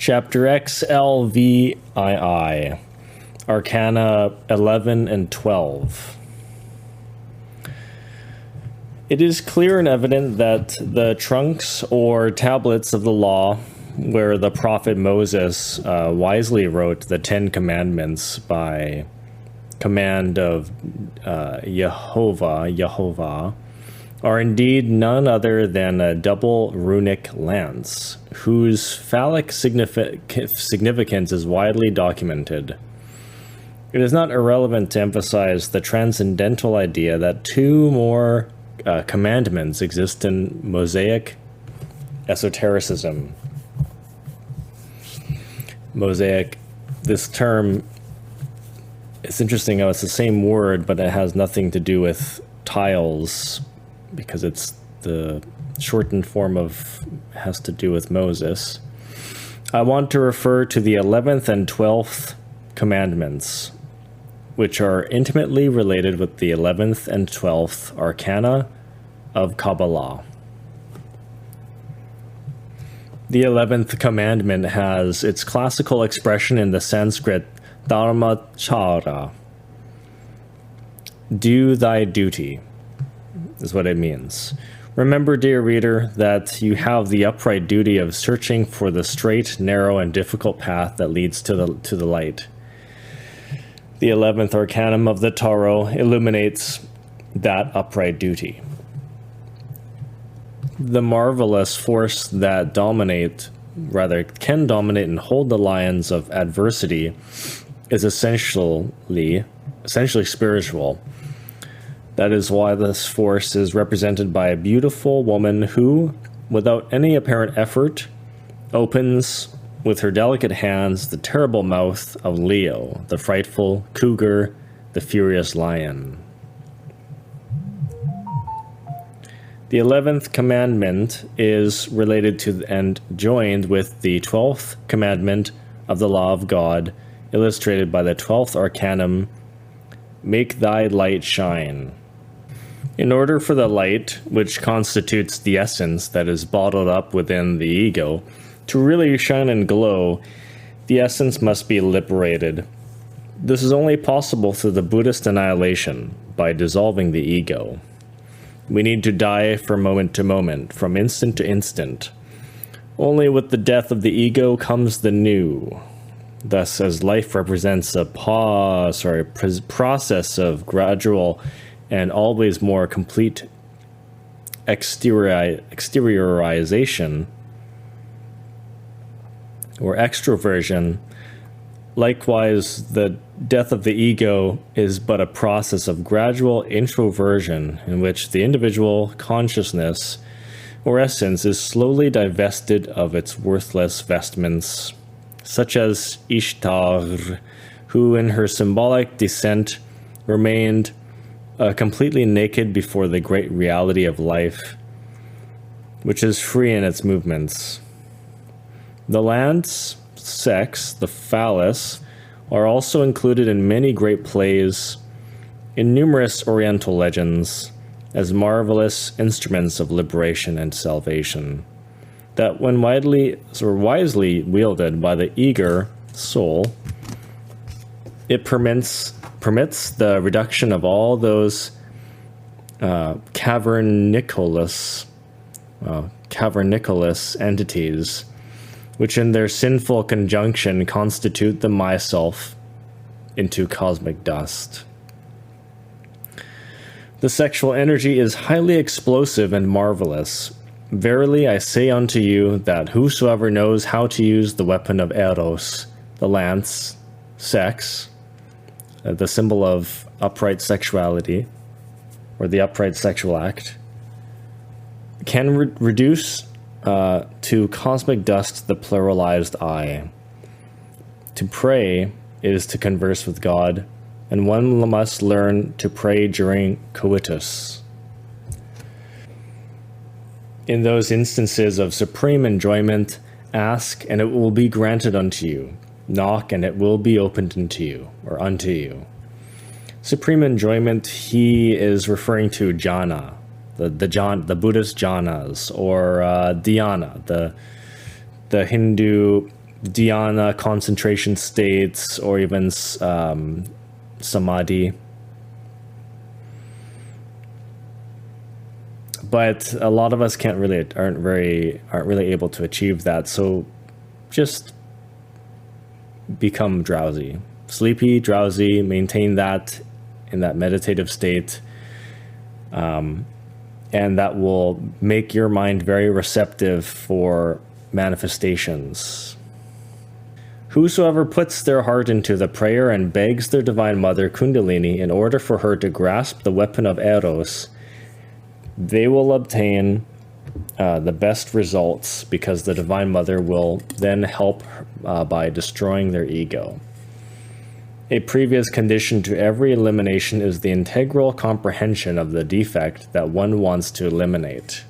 Chapter XLVII, Arcana 11 and 12. It is clear and evident that the trunks or tablets of the law, where the prophet Moses wisely wrote the 10 Commandments by command of Jehovah, are indeed none other than a double runic lance, whose phallic significance is widely documented. It is not irrelevant to emphasize the transcendental idea that two more commandments exist in Mosaic esotericism. Mosaic, this term, it's interesting how it's the same word, but it has nothing to do with tiles, because it's the shortened form of, has to do with Moses. I want to refer to the 11th and 12th commandments, which are intimately related with the 11th and 12th arcana of Kabbalah. The 11th commandment has its classical expression in the Sanskrit dharmachara. Do thy duty, is what it means. Remember, dear reader, that you have the upright duty of searching for the straight, narrow, and difficult path that leads to the light. The 11th arcanum of the Tarot illuminates that upright duty. The marvelous force that can dominate and hold the lions of adversity is essentially spiritual. That is why this force is represented by a beautiful woman who, without any apparent effort, opens with her delicate hands the terrible mouth of Leo, the frightful cougar, the furious lion. The 11th commandment is related to and joined with the 12th commandment of the law of God, illustrated by the 12th arcanum, make thy light shine. In order for the light, which constitutes the essence that is bottled up within the ego, to really shine and glow, the essence must be liberated. This is only possible through the Buddhist annihilation, by dissolving the ego. We need to die from moment to moment, from instant to instant. Only with the death of the ego comes the new. Thus, as life represents a process of gradual and always more complete exteriorization or extroversion, likewise, the death of the ego is but a process of gradual introversion in which the individual consciousness or essence is slowly divested of its worthless vestments, such as Ishtar, who in her symbolic descent remained completely naked before the great reality of life, which is free in its movements. The lance, sex, the phallus, are also included in many great plays, in numerous Oriental legends, as marvelous instruments of liberation and salvation, that when wisely wielded by the eager soul, it permits the reduction of all those cavernicolous entities, which in their sinful conjunction constitute the myself, into cosmic dust. The sexual energy is highly explosive and marvelous. Verily I say unto you that whosoever knows how to use the weapon of Eros, the lance, sex, the symbol of upright sexuality, or the upright sexual act, can reduce to cosmic dust the pluralized I. To pray is to converse with God, and one must learn to pray during coitus. In those instances of supreme enjoyment, ask, and it will be granted unto you. Knock, and it will be opened unto you, or unto you. Supreme enjoyment, he is referring to jhana, the Buddhist jhanas, or dhyana, the Hindu dhyana concentration states, or even samadhi. But a lot of us aren't really able to achieve that. So just become drowsy, sleepy, drowsy, maintain that in that meditative state. And that will make your mind very receptive for manifestations. Whosoever puts their heart into the prayer and begs their Divine Mother Kundalini in order for her to grasp the weapon of Eros, they will obtain the best results, because the Divine Mother will then help by destroying their ego. A previous condition to every elimination is the integral comprehension of the defect that one wants to eliminate.